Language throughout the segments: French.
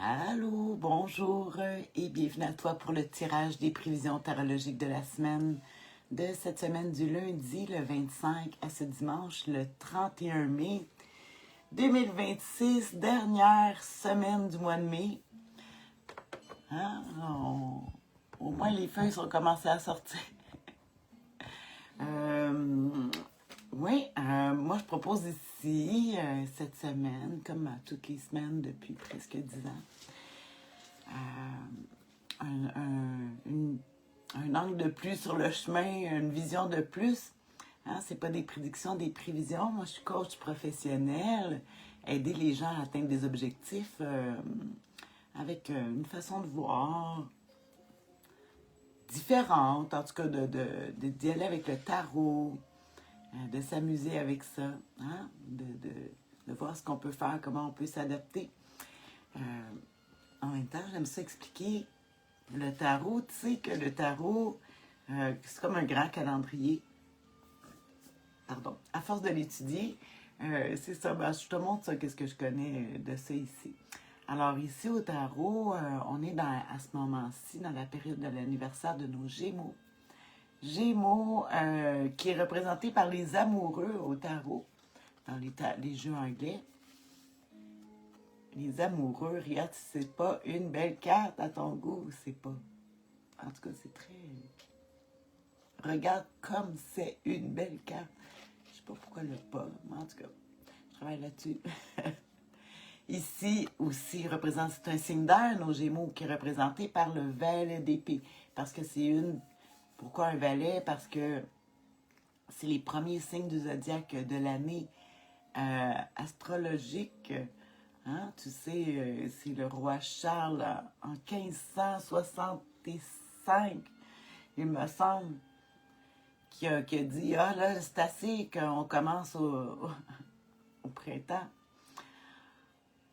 Allô, bonjour et bienvenue à toi pour le tirage des prévisions tarologiques de la semaine, de cette semaine du lundi le 25 à ce dimanche le 31 mai 2026, dernière semaine du mois de mai. Hein? Au moins les feuilles sont commencées à sortir. Oui, moi je propose ici, cette semaine, comme à toutes les semaines depuis presque 10 ans, un angle de plus sur le chemin, une vision de plus. Hein, c'est pas des prédictions, des prévisions. Moi, je suis coach professionnel, aider les gens à atteindre des objectifs avec une façon de voir différente, en tout cas d'y aller avec le tarot, de s'amuser avec ça, hein, de voir ce qu'on peut faire, comment on peut s'adapter. En même temps, j'aime ça expliquer le tarot. Tu sais que le tarot, c'est comme un grand calendrier. Pardon. À force de l'étudier, c'est ça. Ben, je te montre ça, qu'est-ce que je connais de ça ici. Alors, ici au tarot, on est à ce moment-ci, dans la période de l'anniversaire de nos Gémeaux. Gémeaux, qui est représenté par les amoureux au tarot, dans les jeux anglais. Les amoureux, regarde, si c'est pas une belle carte à ton goût, c'est pas. En tout cas, c'est très. Regarde comme c'est une belle carte. Je sais pas pourquoi le pas, mais en tout cas, je travaille là-dessus. Ici aussi, c'est un signe d'air, nos Gémeaux, qui est représenté par le valet d'épée. Parce que c'est une. Pourquoi un valet? Parce que c'est les premiers signes du zodiaque de l'année astrologique. Hein? Tu sais, c'est le roi Charles en 1565, il me semble, qui a dit, ah là, c'est assez qu'on commence au printemps,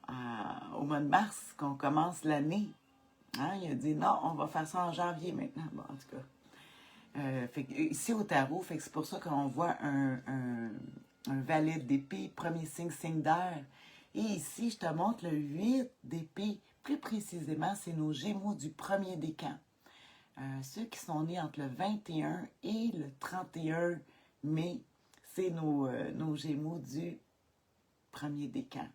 au mois de mars, qu'on commence l'année. Hein? Il a dit, non, on va faire ça en janvier maintenant. Bon, en tout cas. Ici au tarot, c'est pour ça qu'on voit un valet d'épée, premier signe d'air. Et ici, je te montre le 8 d'épée. Plus précisément, c'est nos Gémeaux du premier décan. Ceux qui sont nés entre le 21 et le 31 mai, c'est nos Gémeaux du premier décan.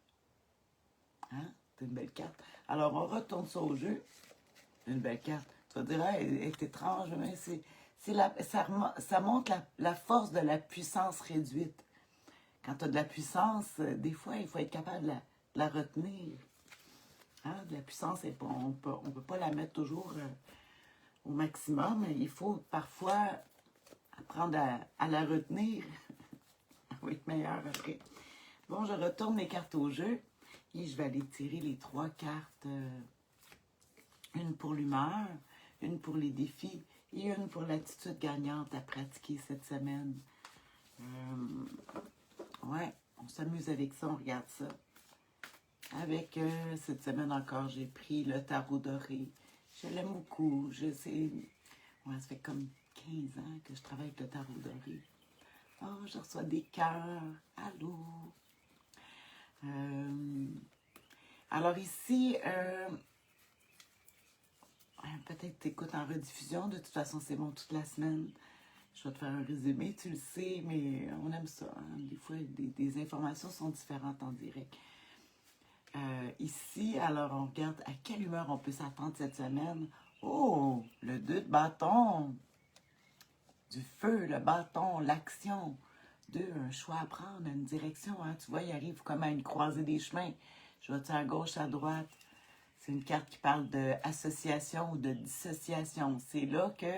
Hein? C'est une belle carte. Alors, on retourne ça au jeu. Une belle carte. Tu vas dire, elle est étrange, mais ça montre la force de la puissance réduite. Quand tu as de la puissance, des fois, il faut être capable de la retenir. Hein? De la puissance, on peut pas la mettre toujours au maximum. Il faut parfois apprendre à la retenir. Elle va être meilleure après. Bon, je retourne mes cartes au jeu et je vais aller tirer les 3 cartes. Une pour l'humeur, une pour les défis et une pour l'attitude gagnante à pratiquer cette semaine. Ouais, on s'amuse avec ça, on regarde ça. Avec cette semaine encore, j'ai pris le tarot doré. Je l'aime beaucoup. Je sais. Ouais, ça fait comme 15 ans que je travaille avec le tarot doré. Oh, je reçois des cœurs. Allô? Alors ici, peut-être t'écoutes en rediffusion. De toute façon, c'est bon toute la semaine. Je vais te faire un résumé, tu le sais, mais on aime ça. Hein? Des fois, des informations sont différentes en direct. Ici, alors, on regarde à quelle humeur on peut s'attendre cette semaine. Oh, le 2 de bâton. Du feu, le bâton, l'action. 2, un choix à prendre, une direction. Hein? Tu vois, il arrive comme à une croisée des chemins. Je vais-tu à gauche, à droite? C'est une carte qui parle d'association ou de dissociation. C'est là que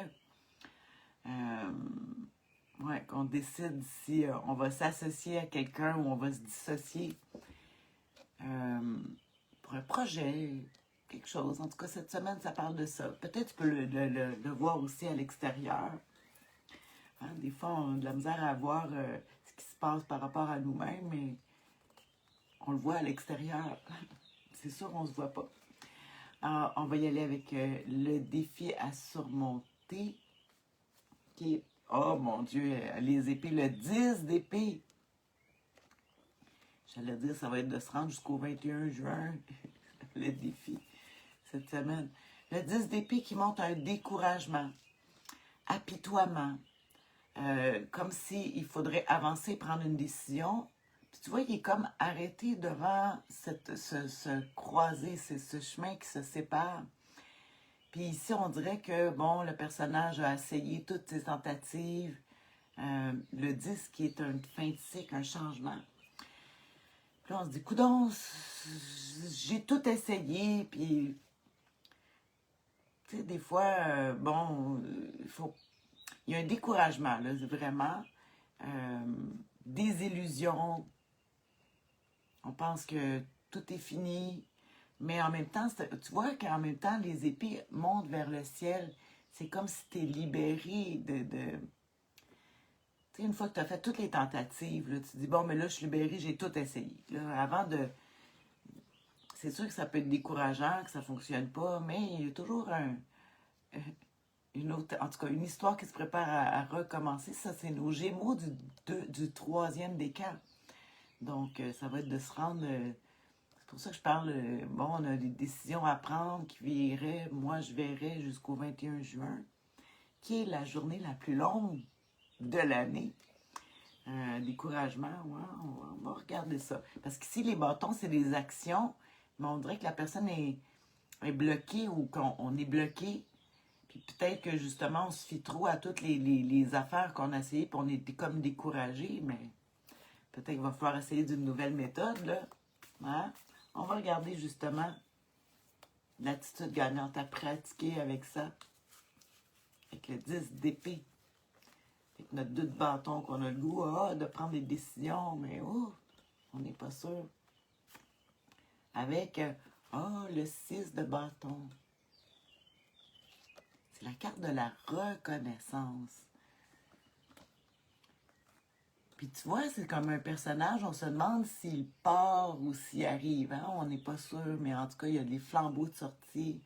qu'on décide si on va s'associer à quelqu'un ou on va se dissocier pour un projet, quelque chose. En tout cas, cette semaine, ça parle de ça. Peut-être tu peux le voir aussi à l'extérieur. Hein, des fois, on a de la misère à voir ce qui se passe par rapport à nous-mêmes, mais on le voit à l'extérieur. C'est sûr, on ne se voit pas. Alors, on va y aller avec le défi à surmonter, qui est, oh mon Dieu, les épées, le 10 d'épée. J'allais dire, ça va être de se rendre jusqu'au 21 juin. le défi cette semaine. Le 10 d'épée qui montre un découragement, apitoiement, comme s'il faudrait avancer, prendre une décision. Puis tu vois, il est comme arrêté devant ce croisé, ce chemin qui se sépare. Puis ici, on dirait que, bon, le personnage a essayé toutes ses tentatives. Le 10 qui est une fin de cycle, un changement. Puis là, on se dit, coudonc, j'ai tout essayé, puis, tu sais, des fois, bon, il y a un découragement, là, vraiment, des illusions. On pense que tout est fini, mais en même temps, tu vois qu'en même temps, les épées montent vers le ciel. C'est comme si tu es libéré de tu sais, une fois que tu as fait toutes les tentatives, là, tu te dis, bon, mais là, je suis libérée, j'ai tout essayé. Là, avant de... C'est sûr que ça peut être décourageant, que ça ne fonctionne pas, mais il y a toujours une autre... En tout cas, une histoire qui se prépare à recommencer. Ça, c'est nos Gémeaux du troisième décan. Donc, ça va être de se rendre... c'est pour ça que je parle... bon, on a des décisions à prendre qui iraient... Moi, je verrai jusqu'au 21 juin, qui est la journée la plus longue de l'année. Découragement, ouais, on va regarder ça. Parce qu'ici, les bâtons, c'est des actions, mais on dirait que la personne est bloquée ou qu'on est bloqué. Puis peut-être que justement, on se fie trop à toutes les affaires qu'on a essayées, puis on était comme découragé, mais peut-être qu'il va falloir essayer d'une nouvelle méthode, là. Hein? On va regarder justement l'attitude gagnante à pratiquer avec ça, avec le 10 d'épée. Avec notre 2 de bâton qu'on a le goût de prendre des décisions, mais on n'est pas sûr. Avec le 6 de bâton. C'est la carte de la reconnaissance. Puis tu vois, c'est comme un personnage, on se demande s'il part ou s'il arrive. Hein? On n'est pas sûr, mais en tout cas, il y a des flambeaux de sortie.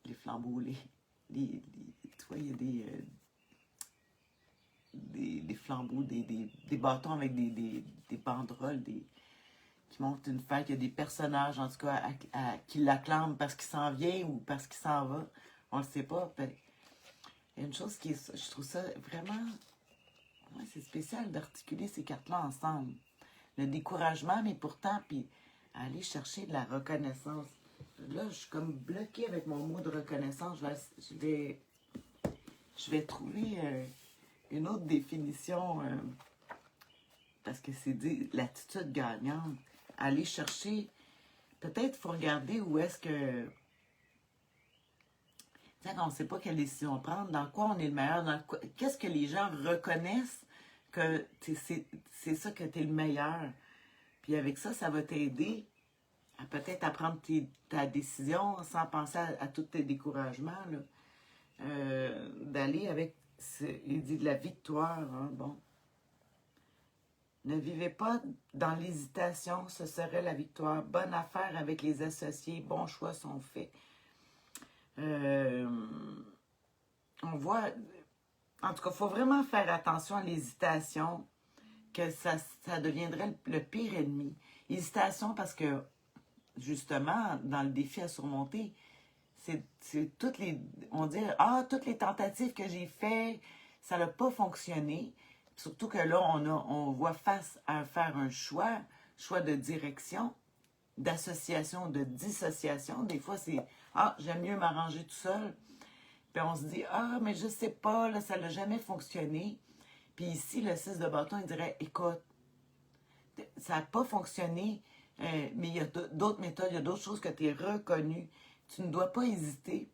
Les flambeaux, tu vois, il y a des flambeaux, des bâtons avec des banderoles, qui montrent une fête. Il y a des personnages, en tout cas, qui l'acclament parce qu'il s'en vient ou parce qu'il s'en va. On ne le sait pas. Il y a une chose qui est... Je trouve ça vraiment... Ouais, c'est spécial d'articuler ces cartes-là ensemble. Le découragement, mais pourtant, puis aller chercher de la reconnaissance. Là, je suis comme bloquée avec mon mot de reconnaissance. Je vais trouver... une autre définition, parce que c'est dit l'attitude gagnante. Aller chercher, peut-être il faut regarder où est-ce que, quand on ne sait pas quelle décision prendre, dans quoi on est le meilleur, qu'est-ce que les gens reconnaissent que c'est ça que tu es le meilleur. Puis avec ça, ça va t'aider à peut-être à prendre ta décision sans penser à tous tes découragements, d'aller avec... Il dit de la victoire, hein, bon. Ne vivez pas dans l'hésitation, ce serait la victoire. Bonne affaire avec les associés, bons choix sont faits. On voit, en tout cas, il faut vraiment faire attention à l'hésitation, que ça deviendrait le pire ennemi. Hésitation parce que, justement, dans le défi à surmonter, c'est toutes les... On dit, toutes les tentatives que j'ai faites, ça n'a pas fonctionné. Surtout que là, on voit face à faire un choix de direction, d'association, de dissociation. Des fois, c'est, j'aime mieux m'arranger tout seul. Puis on se dit, mais je sais pas, là, ça n'a jamais fonctionné. Puis ici, le 6 de bâton, il dirait, écoute, ça n'a pas fonctionné, mais il y a d'autres méthodes, il y a d'autres choses que tu es reconnu. Tu ne dois pas hésiter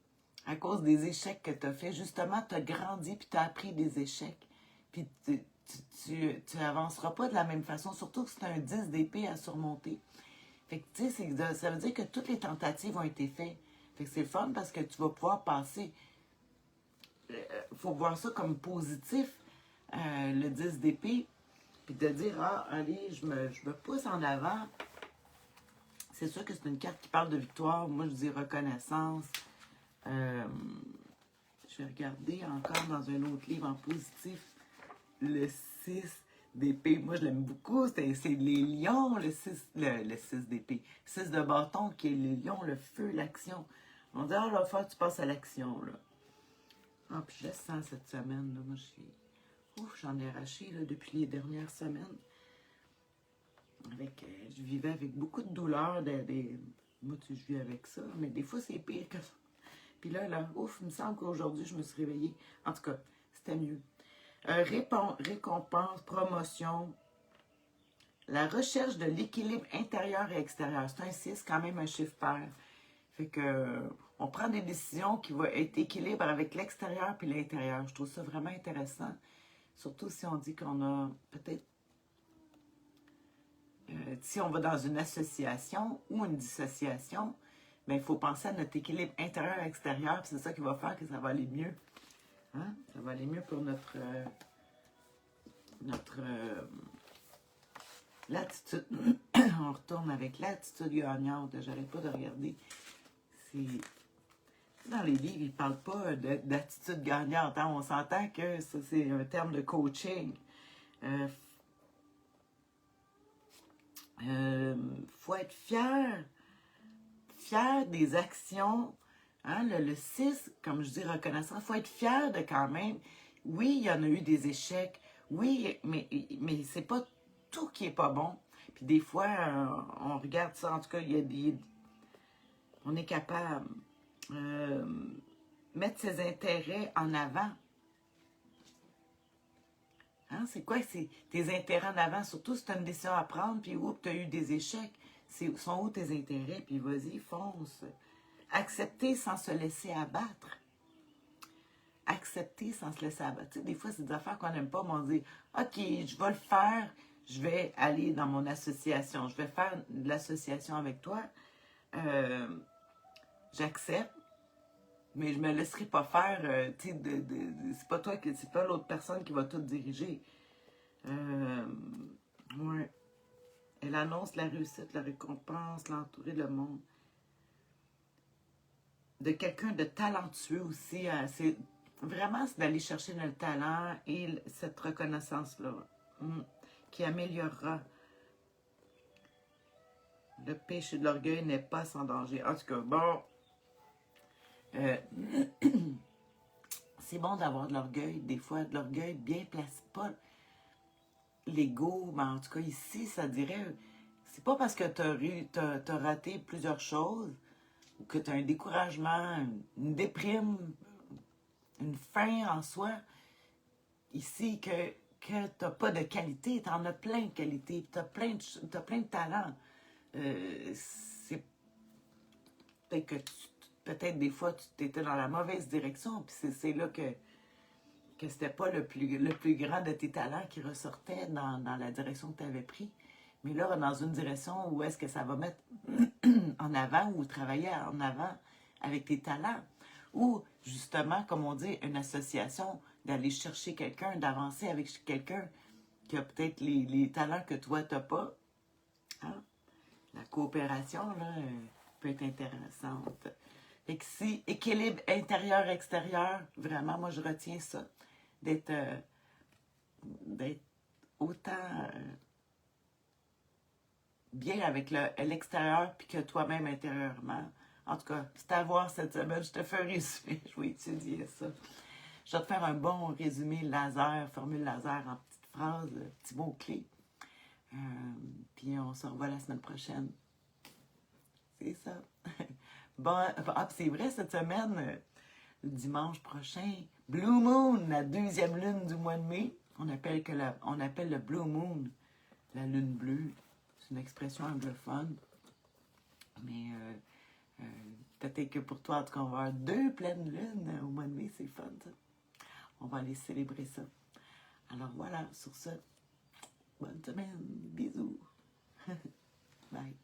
à cause des échecs que tu as fait. Justement, tu as grandi puis tu as appris des échecs. Puis tu avanceras pas de la même façon, surtout que c'est un 10 d'épée à surmonter. Fait que, tu sais, ça veut dire que toutes les tentatives ont été faites. Fait que c'est le fun parce que tu vas pouvoir passer. Faut voir ça comme positif, le 10 d'épée. Puis de dire, allez, je me pousse en avant. C'est sûr que c'est une carte qui parle de victoire. Moi, je dis reconnaissance. Je vais regarder encore dans un autre livre en positif. Le 6. d'épée. Moi, je l'aime beaucoup. C'est les lions, le 6 d'épée. 6 de bâton, qui est les lions, le feu, l'action. On dit, ah, là, faut que tu passes à l'action, là. Ah, puis je le sens cette semaine, là. Moi, je suis... Ouf, j'en ai arraché, là, depuis les dernières semaines. Je vivais avec beaucoup de douleurs. Moi, je vis avec ça, mais des fois, c'est pire que ça. Puis là, ouf, il me semble qu'aujourd'hui, je me suis réveillée. En tout cas, c'était mieux. Récompense, promotion, la recherche de l'équilibre intérieur et extérieur. C'est un 6, quand même un chiffre pair. Fait que on prend des décisions qui vont être équilibre avec l'extérieur puis l'intérieur. Je trouve ça vraiment intéressant. Surtout si on dit qu'on a peut-être... si on va dans une association ou une dissociation, bien, il faut penser à notre équilibre intérieur-extérieur. C'est ça qui va faire que ça va aller mieux. Hein? Ça va aller mieux pour notre l'attitude. On retourne avec l'attitude gagnante. J'arrête pas de regarder. Dans les livres, ils ne parlent pas d'attitude gagnante. Hein? On s'entend que ça, c'est un terme de coaching. Faut être fier des actions. Hein? Le 6, comme je dis, reconnaissant, il faut être fier de quand même. Oui, il y en a eu des échecs. Oui, mais c'est pas tout qui est pas bon. Puis des fois, on regarde ça, en tout cas, on est capable de mettre ses intérêts en avant. Hein? C'est quoi tes intérêts en avant? Surtout si tu as une décision à prendre, puis tu as eu des échecs. Sont où tes intérêts? Puis vas-y, fonce. Accepter sans se laisser abattre. Accepter sans se laisser abattre. Tu sais, des fois, c'est des affaires qu'on n'aime pas, mais on dit, OK, je vais le faire, je vais aller dans mon association, je vais faire de l'association avec toi. J'accepte, mais je me laisserai pas faire, tu sais, c'est pas toi, c'est pas l'autre personne qui va tout diriger. Ouais. Elle annonce la réussite, la récompense, l'entourer, le monde. De quelqu'un de talentueux aussi. C'est vraiment d'aller chercher le talent et cette reconnaissance-là qui améliorera. Le péché de l'orgueil n'est pas sans danger. En tout cas, bon, c'est bon d'avoir de l'orgueil, des fois de l'orgueil bien placé, pas l'ego, mais en tout cas ici, ça dirait, c'est pas parce que t'as raté plusieurs choses, ou que tu as un découragement, une déprime, une faim en soi, ici, que tu n'as pas de qualité, tu en as plein de qualités, tu as plein de talents. C'est peut-être que peut-être des fois, tu étais dans la mauvaise direction, puis c'est là que c'était pas le plus grand de tes talents qui ressortait dans la direction que tu avais pris. Mais là, dans une direction où est-ce que ça va mettre en avant ou travailler en avant avec tes talents. Ou, justement, comme on dit, une association, d'aller chercher quelqu'un, d'avancer avec quelqu'un qui a peut-être les talents que toi, tu n'as pas. Hein? La coopération, là, peut être intéressante. Fait que si équilibre intérieur-extérieur, vraiment, moi, je retiens ça. D'être autant bien avec l'extérieur puis que toi-même intérieurement. En tout cas, c'est à voir cette semaine. Je te fais un résumé. Je vais étudier ça. Je vais te faire un bon résumé laser, formule laser en petites phrases, petits mots-clés. Puis on se revoit la semaine prochaine. C'est ça. Bon, c'est vrai, cette semaine, le dimanche prochain, Blue Moon, la deuxième lune du mois de mai. On appelle le Blue Moon la lune bleue. C'est une expression anglophone. Mais peut-être que pour toi, en tout cas, on va avoir 2 pleines lunes au mois de mai. C'est fun, ça. On va aller célébrer ça. Alors voilà, sur ce, bonne semaine. Bisous. Bye.